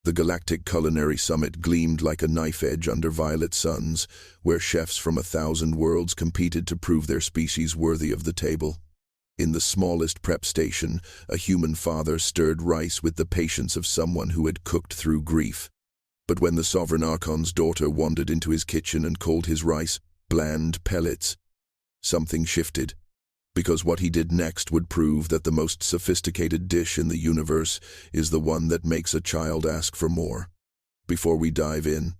The galactic culinary summit gleamed like a knife edge under violet suns, where chefs from 1,000 worlds competed to prove their species worthy of the table. In the smallest prep station, a human father stirred rice with the patience of someone who had cooked through grief. But when the Sovereign Archon's daughter wandered into his kitchen and called his rice bland pellets, something shifted, because what he did next would prove that the most sophisticated dish in the universe is the one that makes a child ask for more. Before we dive in,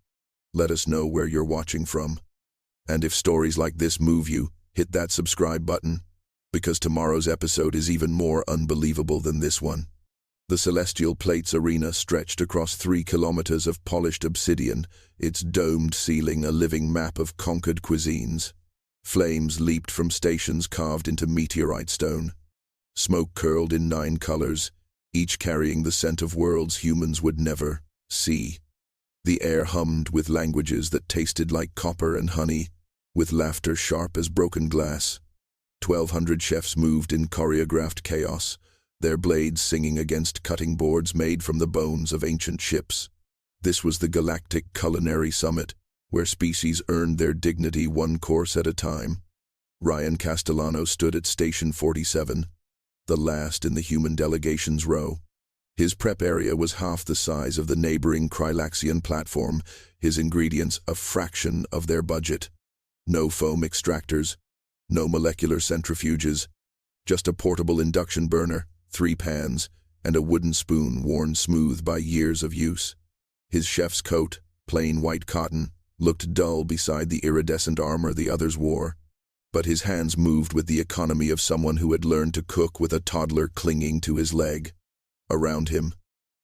let us know where you're watching from. And if stories like this move you, hit that subscribe button, because tomorrow's episode is even more unbelievable than this one. The Celestial Plates arena stretched across 3 kilometers of polished obsidian, its domed ceiling a living map of conquered cuisines. Flames leaped from stations carved into meteorite stone. Smoke curled in 9 colors, each carrying the scent of worlds humans would never see. The air hummed with languages that tasted like copper and honey, with laughter sharp as broken glass. 1,200 chefs moved in choreographed chaos, their blades singing against cutting boards made from the bones of ancient ships. This was the galactic culinary summit, where species earned their dignity one course at a time. Ryan Castellano stood at Station 47, the last in the human delegation's row. His prep area was half the size of the neighboring Krylaxian platform, his ingredients a fraction of their budget. No foam extractors, no molecular centrifuges, just a portable induction burner, 3 pans, and a wooden spoon worn smooth by years of use. His chef's coat, plain white cotton, looked dull beside the iridescent armor the others wore, but his hands moved with the economy of someone who had learned to cook with a toddler clinging to his leg. Around him,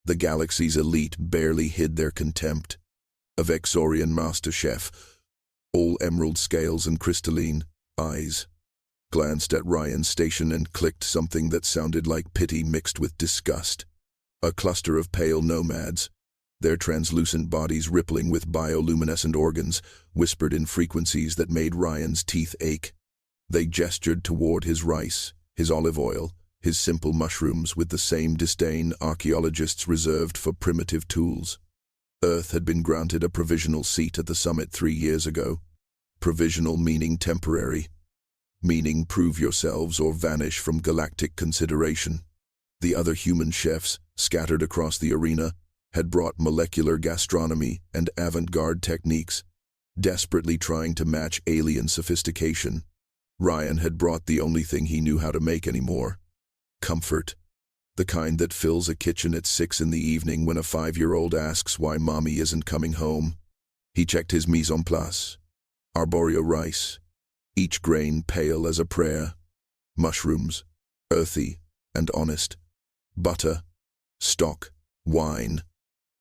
the galaxy's elite barely hid their contempt. A Vexorian master chef, all emerald scales and crystalline eyes, glanced at Ryan's station and clicked something that sounded like pity mixed with disgust. A cluster of pale nomads, their translucent bodies rippling with bioluminescent organs, whispered in frequencies that made Ryan's teeth ache. They gestured toward his rice, his olive oil, his simple mushrooms with the same disdain archaeologists reserved for primitive tools. Earth had been granted a provisional seat at the summit 3 years ago. Provisional meaning temporary, meaning prove yourselves or vanish from galactic consideration. The other human chefs, scattered across the arena, had brought molecular gastronomy and avant-garde techniques, desperately trying to match alien sophistication. Ryan had brought the only thing he knew how to make anymore: comfort. The kind that fills a kitchen at 6 in the evening when a 5-year-old asks why mommy isn't coming home. He checked his mise en place. Arboreal rice, each grain pale as a prayer. Mushrooms, earthy and honest. Butter, stock, wine.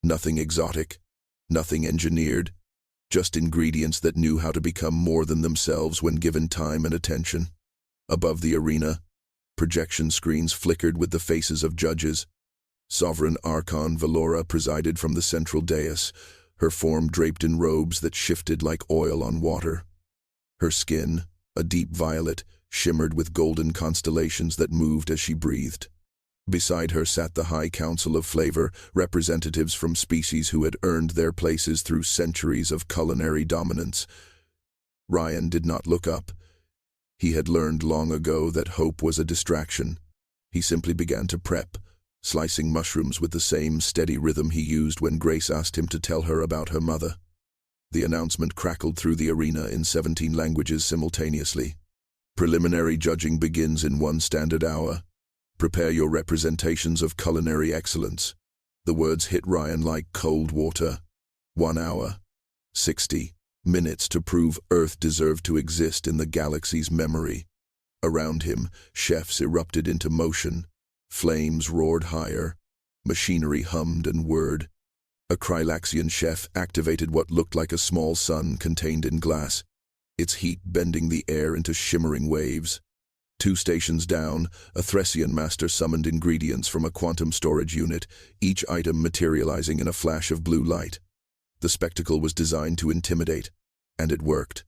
Nothing exotic, nothing engineered, just ingredients that knew how to become more than themselves when given time and attention. Above the arena, projection screens flickered with the faces of judges. Sovereign Archon Valora presided from the central dais, her form draped in robes that shifted like oil on water. Her skin, a deep violet, shimmered with golden constellations that moved as she breathed. Beside her sat the High Council of Flavor, representatives from species who had earned their places through centuries of culinary dominance. Ryan did not look up. He had learned long ago that hope was a distraction. He simply began to prep, slicing mushrooms with the same steady rhythm he used when Grace asked him to tell her about her mother. The announcement crackled through the arena in 17 languages simultaneously. Preliminary judging begins in 1 standard hour. Prepare your representations of culinary excellence. The words hit Ryan like cold water. 1 hour, 60 minutes to prove Earth deserved to exist in the galaxy's memory. Around him, chefs erupted into motion. Flames roared higher. Machinery hummed and whirred. A Krylaxian chef activated what looked like a small sun contained in glass, its heat bending the air into shimmering waves. 2 stations down, a Thessian master summoned ingredients from a quantum storage unit, each item materializing in a flash of blue light. The spectacle was designed to intimidate, and it worked.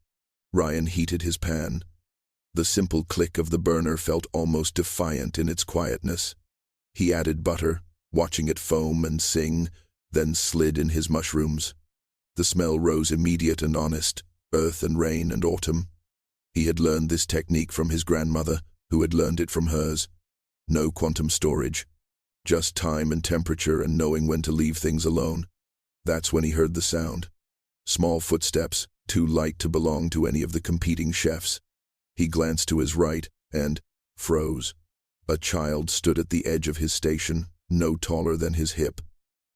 Ryan heated his pan. The simple click of the burner felt almost defiant in its quietness. He added butter, watching it foam and sing, then slid in his mushrooms. The smell rose immediate and honest, earth and rain and autumn. He had learned this technique from his grandmother, who had learned it from hers. No quantum storage, just time and temperature and knowing when to leave things alone. That's when he heard the sound. Small footsteps, too light to belong to any of the competing chefs. He glanced to his right and froze. A child stood at the edge of his station, no taller than his hip.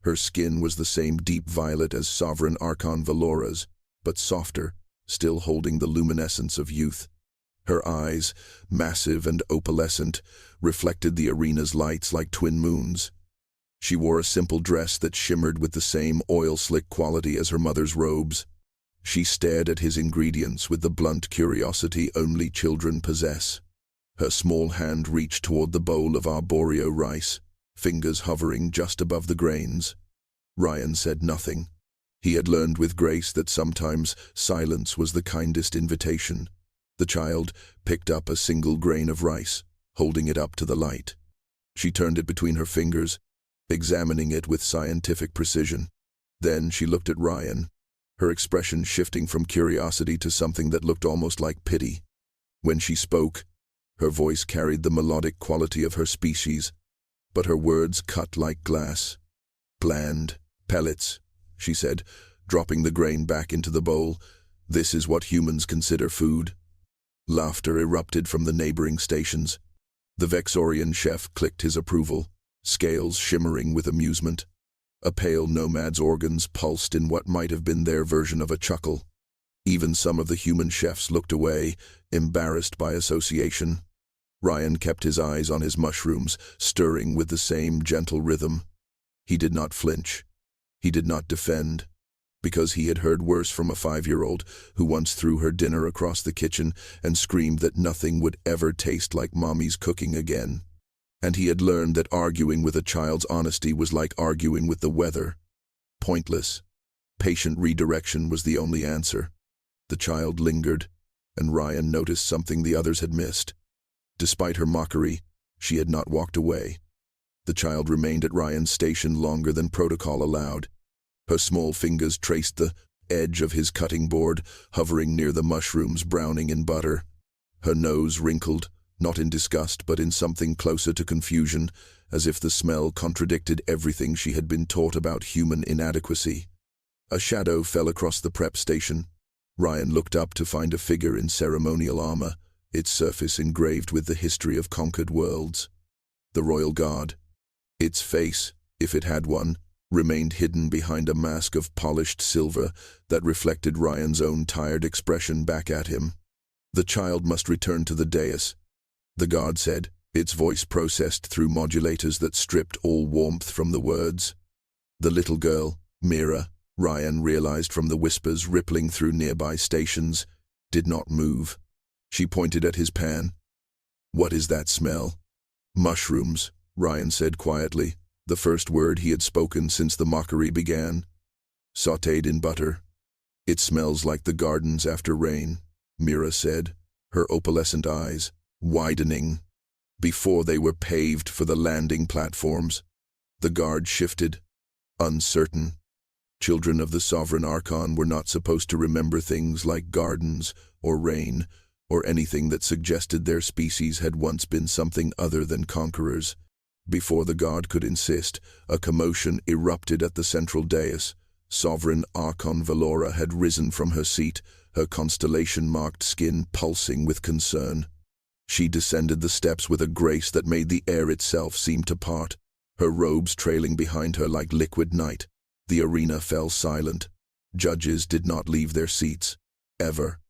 Her skin was the same deep violet as Sovereign Archon Valora's, but softer, still holding the luminescence of youth. Her eyes, massive and opalescent, reflected the arena's lights like twin moons. She wore a simple dress that shimmered with the same oil-slick quality as her mother's robes. She stared at his ingredients with the blunt curiosity only children possess. Her small hand reached toward the bowl of arborio rice, fingers hovering just above the grains. Ryan said nothing. He had learned with grace that sometimes silence was the kindest invitation. The child picked up a single grain of rice, holding it up to the light. She turned it between her fingers, examining it with scientific precision. Then she looked at Ryan, her expression shifting from curiosity to something that looked almost like pity. When she spoke, her voice carried the melodic quality of her species, but her words cut like glass. "Bland pellets," she said, dropping the grain back into the bowl. "This is what humans consider food." Laughter erupted from the neighboring stations. The Vexorian chef clicked his approval, scales shimmering with amusement. A pale nomad's organs pulsed in what might have been their version of a chuckle. Even some of the human chefs looked away, embarrassed by association. Ryan kept his eyes on his mushrooms, stirring with the same gentle rhythm. He did not flinch. He did not defend, because he had heard worse from a 5-year-old who once threw her dinner across the kitchen and screamed that nothing would ever taste like Mommy's cooking again. And he had learned that arguing with a child's honesty was like arguing with the weather. Pointless. Patient redirection was the only answer. The child lingered, and Ryan noticed something the others had missed. Despite her mockery, she had not walked away. The child remained at Ryan's station longer than protocol allowed. Her small fingers traced the edge of his cutting board, hovering near the mushrooms browning in butter. Her nose wrinkled, not in disgust but in something closer to confusion, as if the smell contradicted everything she had been taught about human inadequacy. A shadow fell across the prep station. Ryan looked up to find a figure in ceremonial armor, its surface engraved with the history of conquered worlds. The royal guard. Its face, if it had one, remained hidden behind a mask of polished silver that reflected Ryan's own tired expression back at him. "The child must return to the dais," the guard said, its voice processed through modulators that stripped all warmth from the words. The little girl, Mira, Ryan realized from the whispers rippling through nearby stations, did not move. She pointed at his pan. "What is that smell?" "Mushrooms," Ryan said quietly, the first word he had spoken since the mockery began. "Sautéed in butter." "It smells like the gardens after rain," Mira said, her opalescent eyes widening. "Before they were paved for the landing platforms." The guard shifted, uncertain. Children of the Sovereign Archon were not supposed to remember things like gardens or rain, or anything that suggested their species had once been something other than conquerors. Before the guard could insist, a commotion erupted at the central dais. Sovereign Archon Valora had risen from her seat, her constellation-marked skin pulsing with concern. She descended the steps with a grace that made the air itself seem to part, her robes trailing behind her like liquid night. The arena fell silent. Judges did not leave their seats, ever.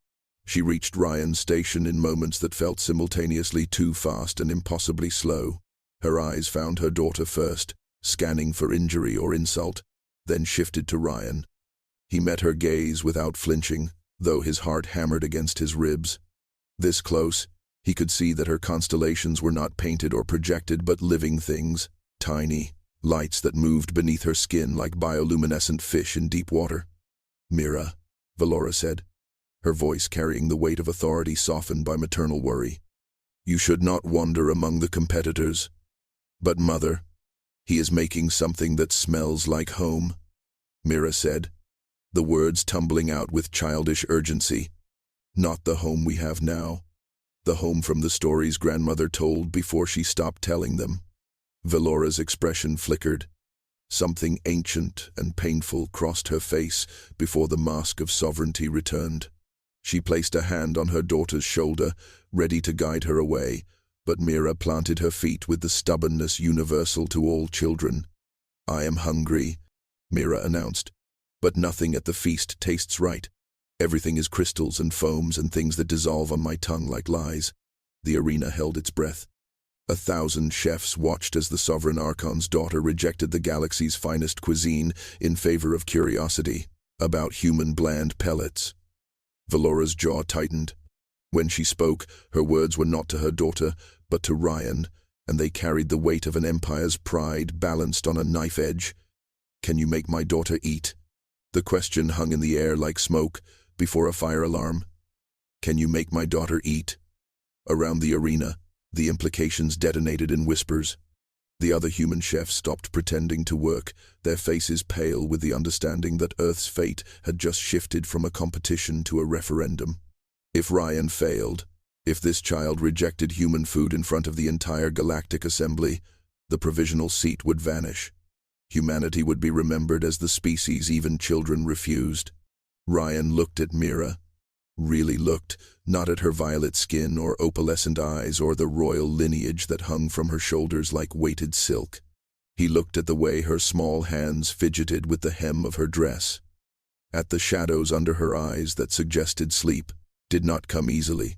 She reached Ryan's station in moments that felt simultaneously too fast and impossibly slow. Her eyes found her daughter first, scanning for injury or insult, then shifted to Ryan. He met her gaze without flinching, though his heart hammered against his ribs. This close, he could see that her constellations were not painted or projected but living things, tiny, lights that moved beneath her skin like bioluminescent fish in deep water. "Mira," Valora said, her voice carrying the weight of authority softened by maternal worry. "You should not wander among the competitors." "But mother," He is making something that smells like home, Mira said, the words tumbling out with childish urgency. Not the home we have now. The home from the stories grandmother told before she stopped telling them. Velora's expression flickered. Something ancient and painful crossed her face before the mask of sovereignty returned. She placed a hand on her daughter's shoulder, ready to guide her away, but Mira planted her feet with the stubbornness universal to all children. "I am hungry," Mira announced, "but nothing at the feast tastes right. Everything is crystals and foams and things that dissolve on my tongue like lies." The arena held its breath. 1,000 chefs watched as the Sovereign Archon's daughter rejected the galaxy's finest cuisine in favor of curiosity about human bland pellets. Velora's jaw tightened. When she spoke, her words were not to her daughter, but to Ryan, and they carried the weight of an empire's pride balanced on a knife edge. "Can you make my daughter eat?" The question hung in the air like smoke before a fire alarm. "Can you make my daughter eat?" Around the arena, the implications detonated in whispers. The other human chefs stopped pretending to work, their faces pale with the understanding that Earth's fate had just shifted from a competition to a referendum. If Ryan failed, if this child rejected human food in front of the entire galactic assembly, the provisional seat would vanish. Humanity would be remembered as the species even children refused. Ryan looked at Mira. Really looked, not at her violet skin or opalescent eyes or the royal lineage that hung from her shoulders like weighted silk. He looked at the way her small hands fidgeted with the hem of her dress. At the shadows under her eyes that suggested sleep did not come easily.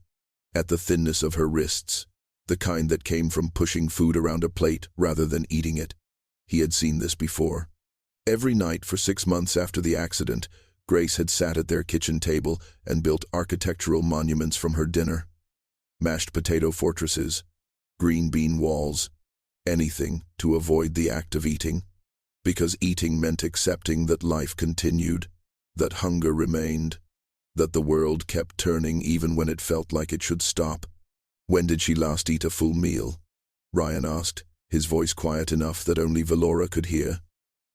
At the thinness of her wrists, the kind that came from pushing food around a plate rather than eating it. He had seen this before. Every night for 6 months after the accident, Grace had sat at their kitchen table and built architectural monuments from her dinner. Mashed potato fortresses, green bean walls, anything to avoid the act of eating. Because eating meant accepting that life continued, that hunger remained, that the world kept turning even when it felt like it should stop. "When did she last eat a full meal?" Ryan asked, his voice quiet enough that only Velora could hear.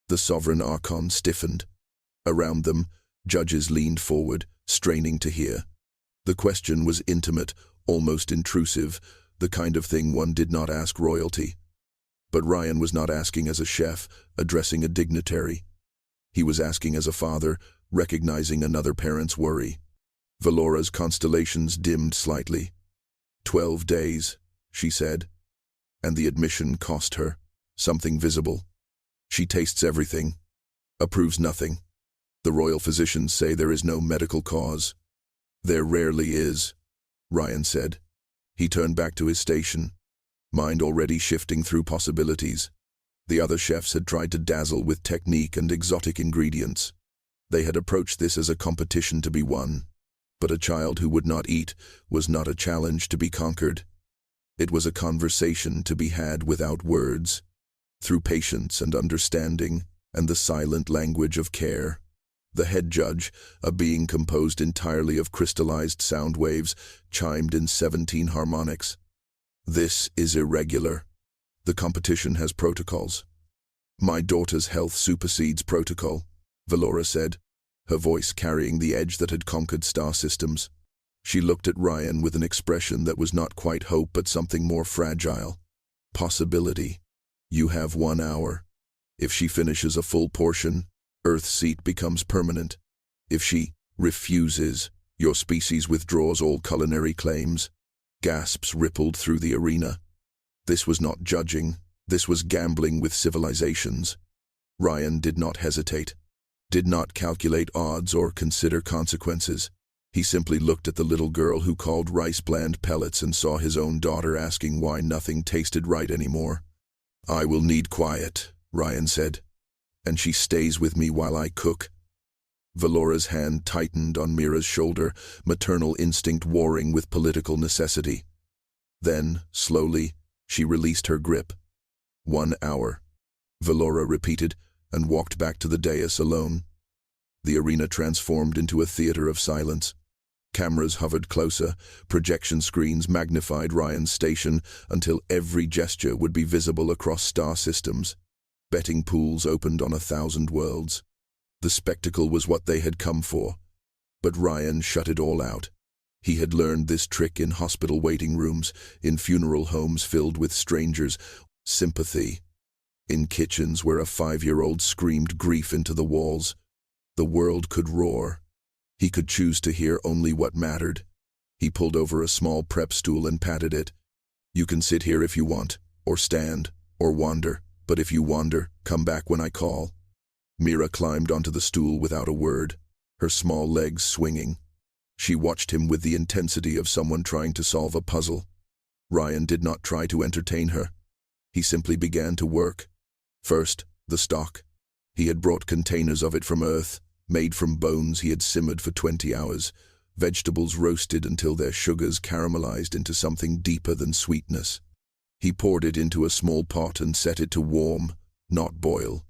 The Sovereign Archon stiffened. Around them, judges leaned forward, straining to hear. The question was intimate, almost intrusive, the kind of thing one did not ask royalty. But Ryan was not asking as a chef, addressing a dignitary. He was asking as a father, recognizing another parent's worry. Velora's constellations dimmed slightly. 12 days, she said, and the admission cost her something visible. She tastes everything, approves nothing. The royal physicians say there is no medical cause. There rarely is, Ryan said. He turned back to his station, mind already shifting through possibilities. The other chefs had tried to dazzle with technique and exotic ingredients. They had approached this as a competition to be won. But a child who would not eat was not a challenge to be conquered. It was a conversation to be had without words, through patience and understanding and the silent language of care. The head judge, a being composed entirely of crystallized sound waves, chimed in 17 harmonics. "This is irregular. The competition has protocols." "My daughter's health supersedes protocol," Velora said, her voice carrying the edge that had conquered star systems. She looked at Ryan with an expression that was not quite hope but something more fragile. "Possibility. You have 1 hour. If she finishes a full portion, Earth's seat becomes permanent. If she refuses, your species withdraws all culinary claims." Gasps rippled through the arena. This was not judging, this was gambling with civilizations. Ryan did not hesitate, did not calculate odds or consider consequences. He simply looked at the little girl who called rice bland pellets and saw his own daughter asking why nothing tasted right anymore. "I will need quiet," Ryan said, "and she stays with me while I cook." Velora's hand tightened on Mira's shoulder, maternal instinct warring with political necessity. Then, slowly, she released her grip. 1 hour, Velora repeated, and walked back to the dais alone. The arena transformed into a theater of silence. Cameras hovered closer, projection screens magnified Ryan's station until every gesture would be visible across star systems. Betting pools opened on 1,000 worlds. The spectacle was what they had come for. But Ryan shut it all out. He had learned this trick in hospital waiting rooms, in funeral homes filled with strangers, sympathy. In kitchens where a 5-year-old screamed grief into the walls. The world could roar. He could choose to hear only what mattered. He pulled over a small prep stool and patted it. You can sit here if you want, or stand, or wander, but if you wander, come back when I call. Mira climbed onto the stool without a word, her small legs swinging. She watched him with the intensity of someone trying to solve a puzzle. Ryan did not try to entertain her. He simply began to work. First, the stock. He had brought containers of it from Earth, made from bones he had simmered for 20 hours, vegetables roasted until their sugars caramelized into something deeper than sweetness. He poured it into a small pot and set it to warm, not boil.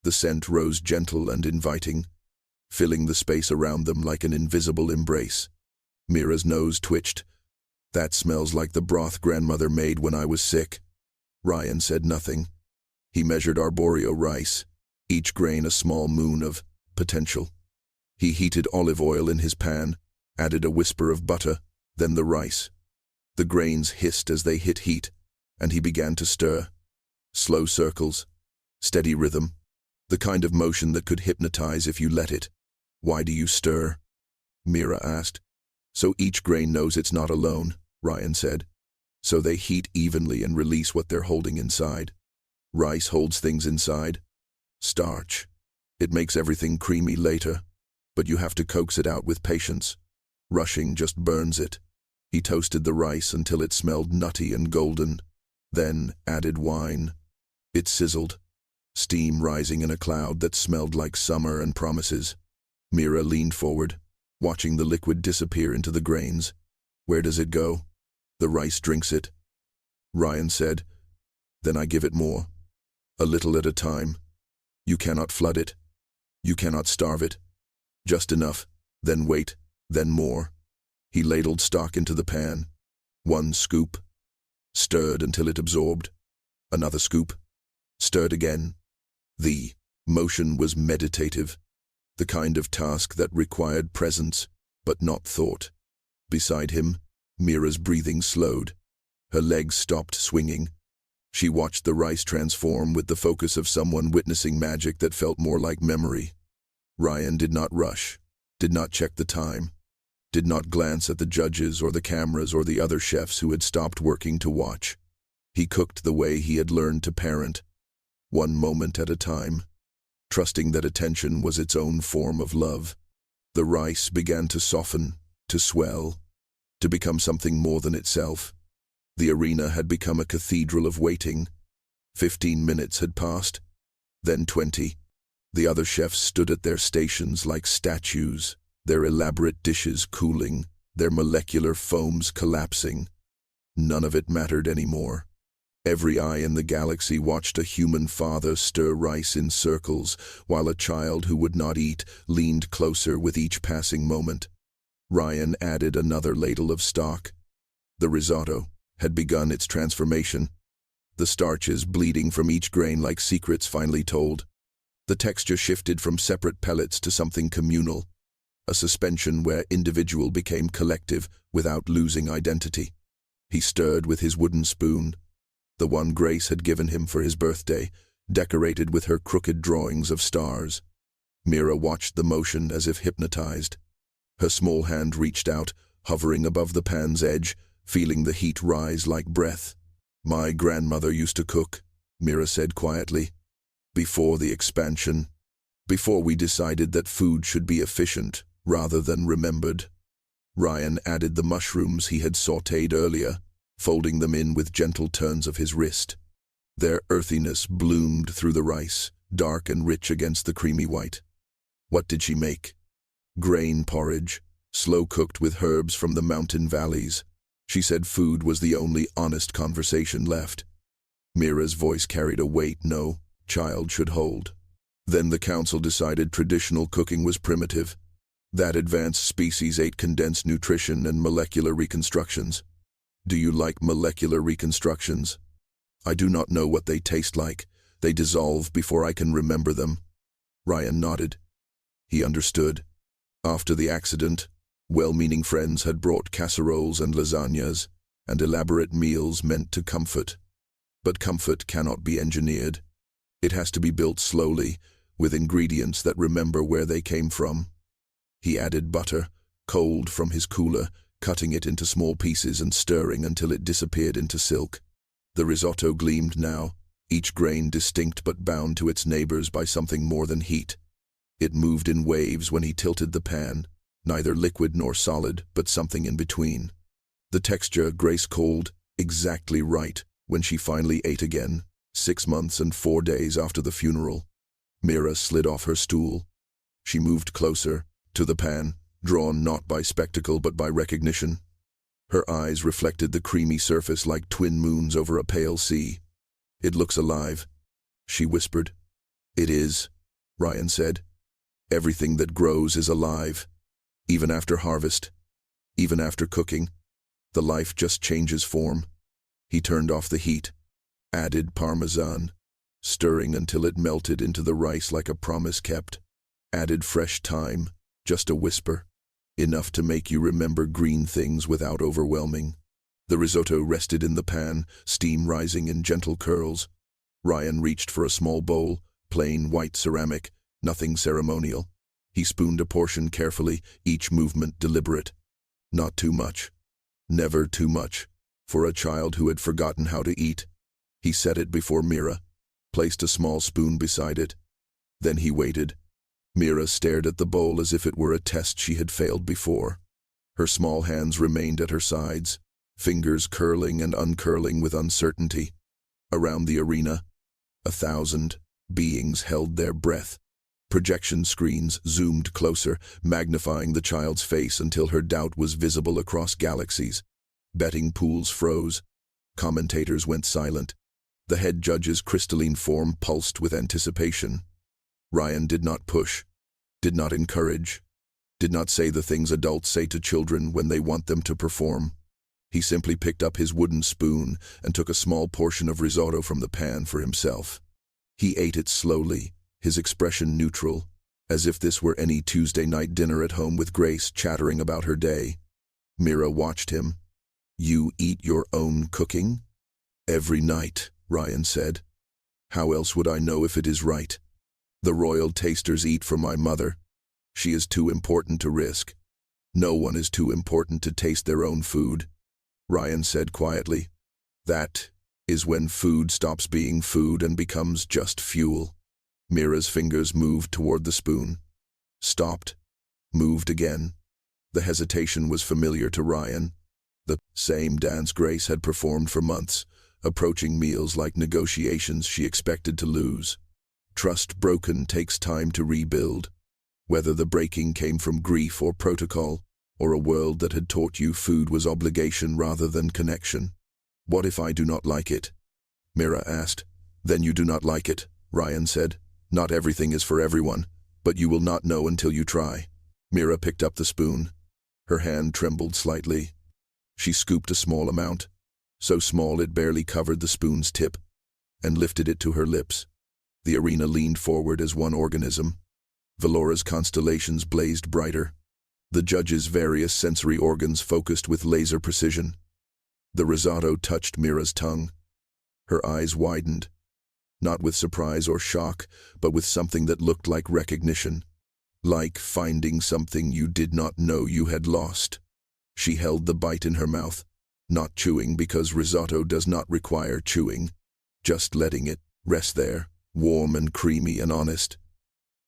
The scent rose gentle and inviting, filling the space around them like an invisible embrace. Mira's nose twitched. That smells like the broth grandmother made when I was sick. Ryan said nothing. He measured arborio rice, each grain a small moon of potential. He heated olive oil in his pan, added a whisper of butter, then the rice. The grains hissed as they hit heat, and he began to stir. Slow circles, steady rhythm, the kind of motion that could hypnotize if you let it. Why do you stir? Mira asked. So each grain knows it's not alone, Ryan said. So they heat evenly and release what they're holding inside. Rice holds things inside. Starch. It makes everything creamy later, but you have to coax it out with patience. Rushing just burns it. He toasted the rice until it smelled nutty and golden, then added wine. It sizzled, steam rising in a cloud that smelled like summer and promises. Mira leaned forward, watching the liquid disappear into the grains. Where does it go? The rice drinks it. Ryan said, then I give it more. A little at a time. You cannot flood it. You cannot starve it. Just enough, then wait, then more. He ladled stock into the pan. 1 scoop. Stirred until it absorbed. Another scoop. Stirred again. The motion was meditative, the kind of task that required presence, but not thought. Beside him, Mira's breathing slowed. Her legs stopped swinging. She watched the rice transform with the focus of someone witnessing magic that felt more like memory. Ryan did not rush, did not check the time, did not glance at the judges or the cameras or the other chefs who had stopped working to watch. He cooked the way he had learned to parent, one moment at a time, trusting that attention was its own form of love. The rice began to soften, to swell, to become something more than itself. The arena had become a cathedral of waiting. 15 minutes had passed, then 20. The other chefs stood at their stations like statues, their elaborate dishes cooling, their molecular foams collapsing. None of it mattered anymore. Every eye in the galaxy watched a human father stir rice in circles, while a child who would not eat leaned closer with each passing moment. Ryan added another ladle of stock. The risotto had begun its transformation. The starches bleeding from each grain like secrets finally told. The texture shifted from separate pellets to something communal, a suspension where individual became collective without losing identity. He stirred with his wooden spoon, the one Grace had given him for his birthday, decorated with her crooked drawings of stars. Mira watched the motion as if hypnotized. Her small hand reached out, hovering above the pan's edge, feeling the heat rise like breath. My grandmother used to cook, Mira said quietly. Before the expansion, before we decided that food should be efficient rather than remembered. Ryan added the mushrooms he had sautéed earlier, folding them in with gentle turns of his wrist. Their earthiness bloomed through the rice, dark and rich against the creamy white. What did she make? Grain porridge, slow-cooked with herbs from the mountain valleys. She said food was the only honest conversation left. Mira's voice carried a weight no child should hold. Then the council decided traditional cooking was primitive. That advanced species ate condensed nutrition and molecular reconstructions. Do you like molecular reconstructions? I do not know what they taste like, They dissolve before I can remember them. Ryan nodded. He understood. After the accident, well-meaning friends had brought casseroles and lasagnas, and elaborate meals meant to comfort. But comfort cannot be engineered. It has to be built slowly, with ingredients that remember where they came from. He added butter, cold from his cooler, cutting it into small pieces and stirring until it disappeared into silk. The risotto gleamed now, each grain distinct but bound to its neighbors by something more than heat. It moved in waves when he tilted the pan, neither liquid nor solid, but something in between. The texture, grace-cold, exactly right when she finally ate again, 6 months and 4 days after the funeral. Mira slid off her stool. She moved closer, to the pan, drawn not by spectacle but by recognition. Her eyes reflected the creamy surface like twin moons over a pale sea. "It looks alive," she whispered. "It is," Ryan said. "Everything that grows is alive. Even after harvest, even after cooking, the life just changes form." He turned off the heat, added parmesan, stirring until it melted into the rice like a promise kept, added fresh thyme, just a whisper, enough to make you remember green things without overwhelming. The risotto rested in the pan, steam rising in gentle curls. Ryan reached for a small bowl, plain white ceramic, nothing ceremonial. He spooned a portion carefully, each movement deliberate. Not too much. Never too much. For a child who had forgotten how to eat. He set it before Mira, placed a small spoon beside it. Then he waited. Mira stared at the bowl as if it were a test she had failed before. Her small hands remained at her sides, fingers curling and uncurling with uncertainty. Around the arena, 1,000 beings held their breath. Projection screens zoomed closer, magnifying the child's face until her doubt was visible across galaxies. Betting pools froze. Commentators went silent. The head judge's crystalline form pulsed with anticipation. Ryan did not push, did not encourage, did not say the things adults say to children when they want them to perform. He simply picked up his wooden spoon and took a small portion of risotto from the pan for himself. He ate it slowly, his expression neutral, as if this were any Tuesday night dinner at home with Grace chattering about her day. Mira watched him. "You eat your own cooking?" "Every night," Ryan said. "How else would I know if it is right? The royal tasters eat for my mother. She is too important to risk. No one is too important to taste their own food," Ryan said quietly. "That is when food stops being food and becomes just fuel." Mira's fingers moved toward the spoon. Stopped. Moved again. The hesitation was familiar to Ryan. The same dance Grace had performed for months, approaching meals like negotiations she expected to lose. Trust broken takes time to rebuild. Whether the breaking came from grief or protocol, or a world that had taught you food was obligation rather than connection. "What if I do not like it?" Mira asked. "Then you do not like it," Ryan said. "Not everything is for everyone, but you will not know until you try." Mira picked up the spoon. Her hand trembled slightly. She scooped a small amount, so small it barely covered the spoon's tip, and lifted it to her lips. The arena leaned forward as one organism. Valora's constellations blazed brighter. The judge's various sensory organs focused with laser precision. The risotto touched Mira's tongue. Her eyes widened, not with surprise or shock, but with something that looked like recognition, like finding something you did not know you had lost. She held the bite in her mouth, not chewing because risotto does not require chewing, just letting it rest there, warm and creamy and honest.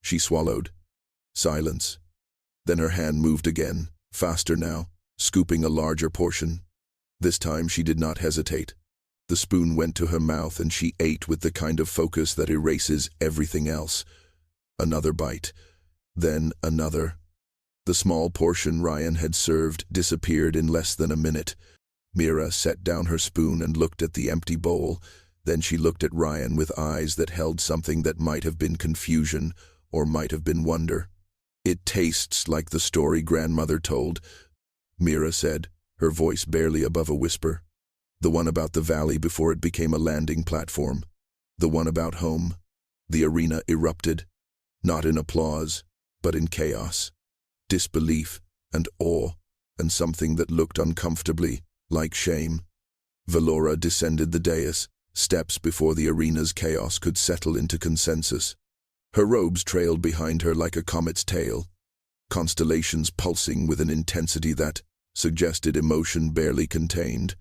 She swallowed. Silence. Then her hand moved again, faster now, scooping a larger portion. This time she did not hesitate. The spoon went to her mouth and she ate with the kind of focus that erases everything else. Another bite. Then another. The small portion Ryan had served disappeared in less than a minute. Mira set down her spoon and looked at the empty bowl. Then she looked at Ryan with eyes that held something that might have been confusion or might have been wonder. "It tastes like the story grandmother told," Mira said, her voice barely above a whisper. "The one about the valley before it became a landing platform. The one about home. The arena erupted, not in applause, but in chaos, disbelief and awe, and something that looked uncomfortably like shame. Valora descended the dais, steps before the arena's chaos could settle into consensus. Her robes trailed behind her like a comet's tail, constellations pulsing with an intensity that suggested emotion barely contained.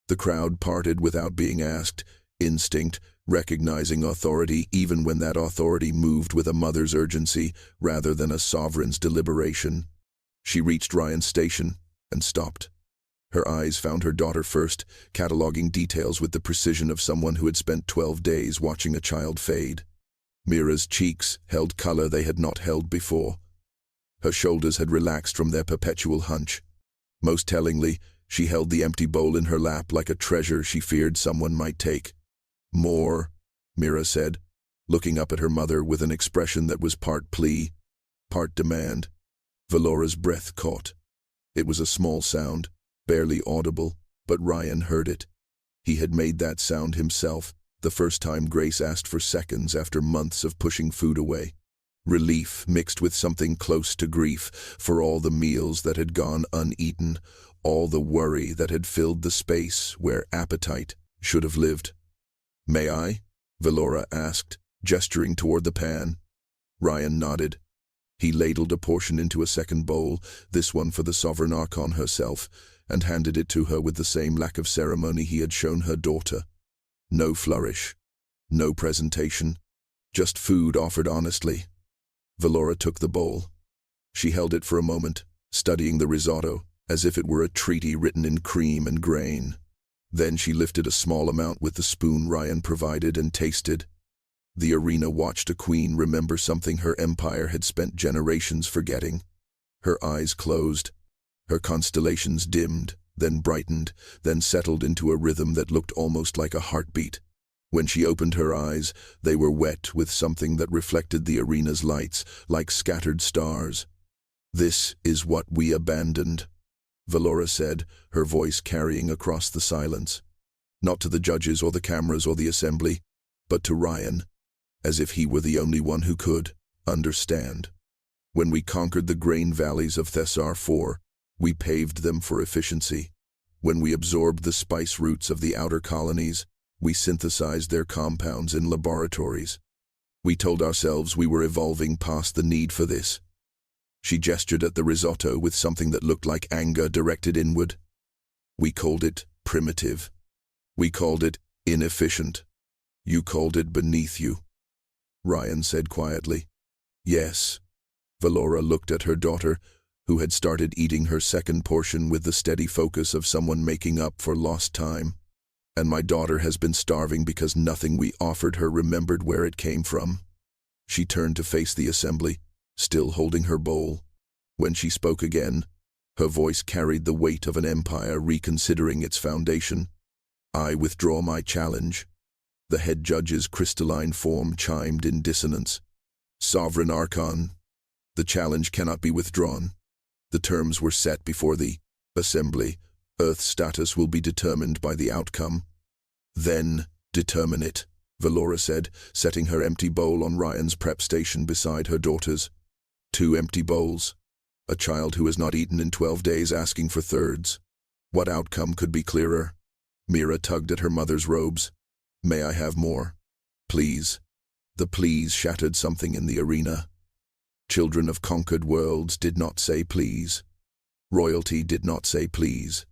The crowd parted without being asked, instinct, recognizing authority even when that authority moved with a mother's urgency rather than a sovereign's deliberation. She reached Ryan's station and stopped. Her eyes found her daughter first, cataloging details with the precision of someone who had spent 12 days watching a child fade. Mira's cheeks held color they had not held before. Her shoulders had relaxed from their perpetual hunch. Most tellingly, she held the empty bowl in her lap like a treasure she feared someone might take. "More," Mira said, looking up at her mother with an expression that was part plea, part demand. Valora's breath caught. It was a small sound, barely audible, but Ryan heard it. He had made that sound himself, the first time Grace asked for seconds after months of pushing food away. Relief mixed with something close to grief for all the meals that had gone uneaten, all the worry that had filled the space where appetite should have lived. "May I?" Valora asked, gesturing toward the pan. Ryan nodded. He ladled a portion into a second bowl, this one for the Sovereign Archon herself, and handed it to her with the same lack of ceremony he had shown her daughter. No flourish, no presentation, just food offered honestly. Valora took the bowl. She held it for a moment, studying the risotto, as if it were a treaty written in cream and grain. Then she lifted a small amount with the spoon Ryan provided and tasted. The arena watched a queen remember something her empire had spent generations forgetting. Her eyes closed. Her constellations dimmed, then brightened, then settled into a rhythm that looked almost like a heartbeat. When she opened her eyes, they were wet with something that reflected the arena's lights, like scattered stars. "This is what we abandoned," Valora said, her voice carrying across the silence. Not to the judges or the cameras or the assembly, but to Ryan, as if he were the only one who could understand. "When we conquered the grain valleys of Thessar IV, we paved them for efficiency. When we absorbed the spice roots of the outer colonies, we synthesized their compounds in laboratories. We told ourselves we were evolving past the need for this." She gestured at the risotto with something that looked like anger directed inward. "We called it primitive. We called it inefficient. You called it beneath you," Ryan said quietly. "Yes." Valora looked at her daughter, who had started eating her second portion with the steady focus of someone making up for lost time. "And my daughter has been starving because nothing we offered her remembered where it came from." She turned to face the assembly, still holding her bowl. When she spoke again, her voice carried the weight of an empire reconsidering its foundation. "I withdraw my challenge." The head judge's crystalline form chimed in dissonance. "Sovereign Archon, the challenge cannot be withdrawn. The terms were set before the assembly. Earth's status will be determined by the outcome." "Then determine it," Valora said, setting her empty bowl on Ryan's prep station beside her daughter's. 2 empty bowls. A child who has not eaten in 12 days asking for thirds. What outcome could be clearer? Mira tugged at her mother's robes. "May I have more? Please." The please shattered something in the arena. Children of conquered worlds did not say please. Royalty did not say please.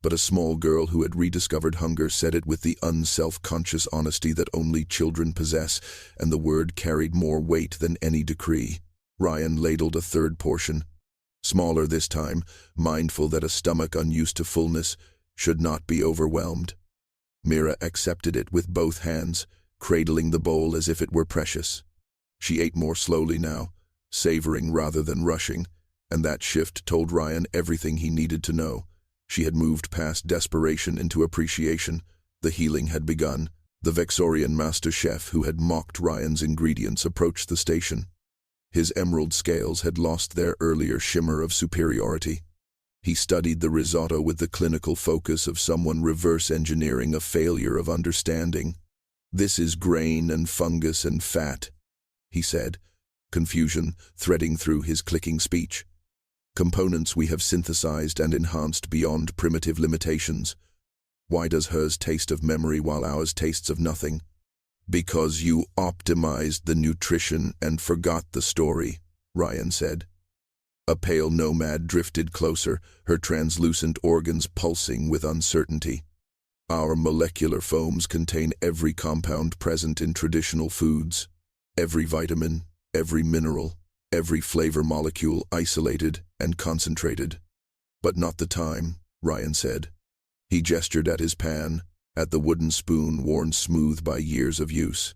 But a small girl who had rediscovered hunger said it with the unself-conscious honesty that only children possess, and the word carried more weight than any decree. Ryan ladled a third portion, smaller this time, mindful that a stomach unused to fullness should not be overwhelmed. Mira accepted it with both hands, cradling the bowl as if it were precious. She ate more slowly now, savoring rather than rushing, and that shift told Ryan everything he needed to know. She had moved past desperation into appreciation. The healing had begun. The Vexorian master chef who had mocked Ryan's ingredients approached the station. His emerald scales had lost their earlier shimmer of superiority. He studied the risotto with the clinical focus of someone reverse engineering a failure of understanding. "This is grain and fungus and fat," he said, confusion threading through his clicking speech. "Components we have synthesized and enhanced beyond primitive limitations. Why does hers taste of memory while ours tastes of nothing?" "Because you optimized the nutrition and forgot the story," Ryan said. A pale nomad drifted closer, her translucent organs pulsing with uncertainty. "Our molecular foams contain every compound present in traditional foods. Every vitamin, every mineral, every flavor molecule isolated and concentrated. But not the time," Ryan said. He gestured at his pan, at the wooden spoon worn smooth by years of use.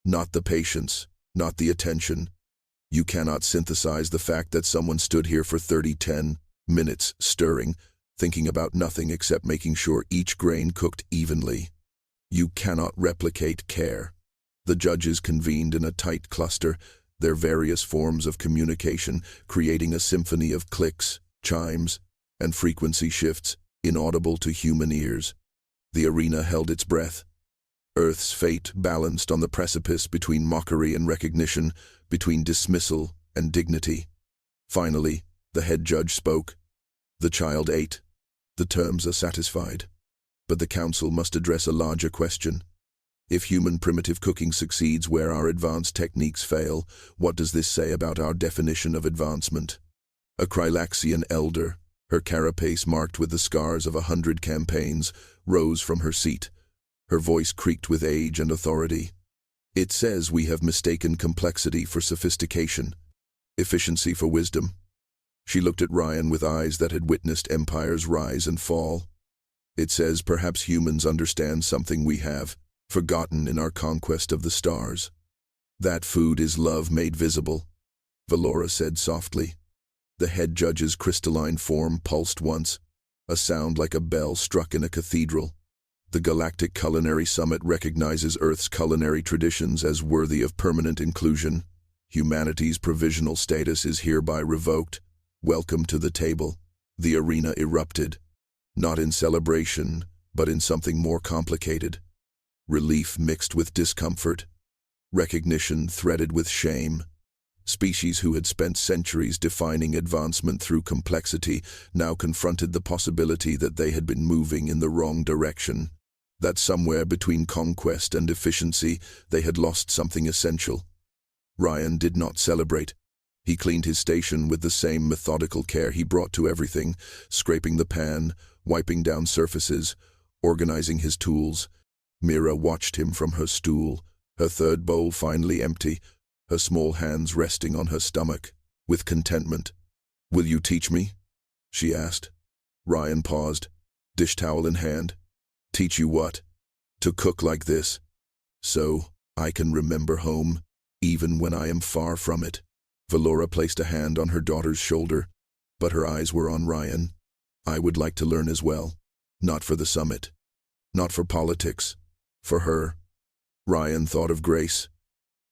"Not the patience, not the attention. You cannot synthesize the fact that someone stood here for 10 minutes, stirring, thinking about nothing except making sure each grain cooked evenly. You cannot replicate care." The judges convened in a tight cluster, their various forms of communication creating a symphony of clicks, chimes, and frequency shifts inaudible to human ears. The arena held its breath. Earth's fate balanced on the precipice between mockery and recognition, between dismissal and dignity. Finally, the head judge spoke. "The child ate. The terms are satisfied. But the council must address a larger question. If human primitive cooking succeeds where our advanced techniques fail, what does this say about our definition of advancement?" A Krylaxian elder, her carapace marked with the scars of 100 campaigns, rose from her seat. Her voice creaked with age and authority. "It says we have mistaken complexity for sophistication, efficiency for wisdom." She looked at Ryan with eyes that had witnessed empires rise and fall. "It says perhaps humans understand something we have, forgotten in our conquest of the stars. That food is love made visible," Valora said softly. The head judge's crystalline form pulsed once, a sound like a bell struck in a cathedral. "The Galactic Culinary Summit recognizes Earth's culinary traditions as worthy of permanent inclusion. Humanity's provisional status is hereby revoked. Welcome to the table." The arena erupted, not in celebration, but in something more complicated. Relief mixed with discomfort. Recognition threaded with shame. Species who had spent centuries defining advancement through complexity now confronted the possibility that they had been moving in the wrong direction. That somewhere between conquest and efficiency they had lost something essential. Ryan did not celebrate. He cleaned his station with the same methodical care he brought to everything, scraping the pan, wiping down surfaces, organizing his tools. Mira watched him from her stool, her third bowl finally empty, her small hands resting on her stomach, with contentment. "Will you teach me?" she asked. Ryan paused, dish towel in hand. "Teach you what?" "To cook like this. So I can remember home, even when I am far from it." Valora placed a hand on her daughter's shoulder, but her eyes were on Ryan. "I would like to learn as well. Not for the summit. Not for politics. For her." Ryan thought of Grace.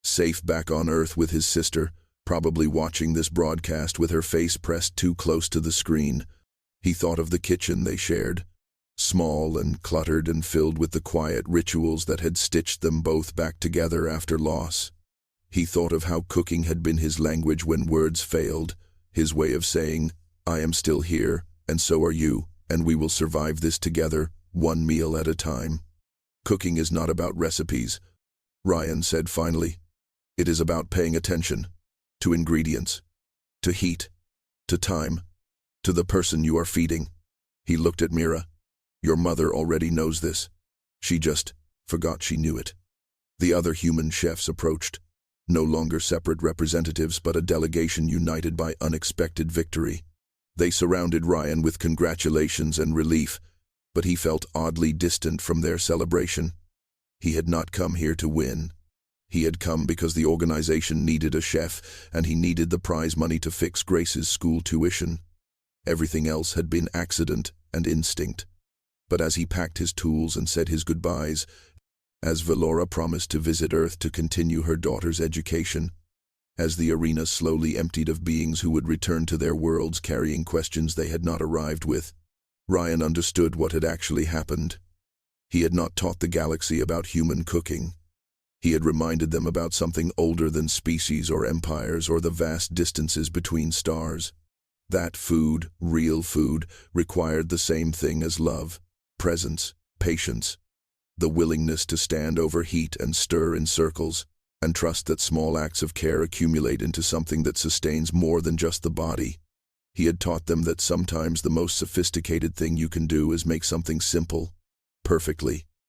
Safe back on Earth with his sister, probably watching this broadcast with her face pressed too close to the screen. He thought of the kitchen they shared. Small and cluttered and filled with the quiet rituals that had stitched them both back together after loss. He thought of how cooking had been his language when words failed, his way of saying, "I am still here, and so are you, and we will survive this together, one meal at a time." "Cooking is not about recipes," Ryan said finally. "It is about paying attention. To ingredients. To heat. To time. To the person you are feeding." He looked at Mira. "Your mother already knows this. She just forgot she knew it." The other human chefs approached, no longer separate representatives but a delegation united by unexpected victory. They surrounded Ryan with congratulations and relief, but he felt oddly distant from their celebration. He had not come here to win. He had come because the organization needed a chef, and he needed the prize money to fix Grace's school tuition. Everything else had been accident and instinct. But as he packed his tools and said his goodbyes, as Valora promised to visit Earth to continue her daughter's education, as the arena slowly emptied of beings who would return to their worlds carrying questions they had not arrived with, Ryan understood what had actually happened. He had not taught the galaxy about human cooking. He had reminded them about something older than species or empires or the vast distances between stars. That food, real food, required the same thing as love, presence, patience, the willingness to stand over heat and stir in circles, and trust that small acts of care accumulate into something that sustains more than just the body. He had taught them that sometimes the most sophisticated thing you can do is make something simple, perfectly,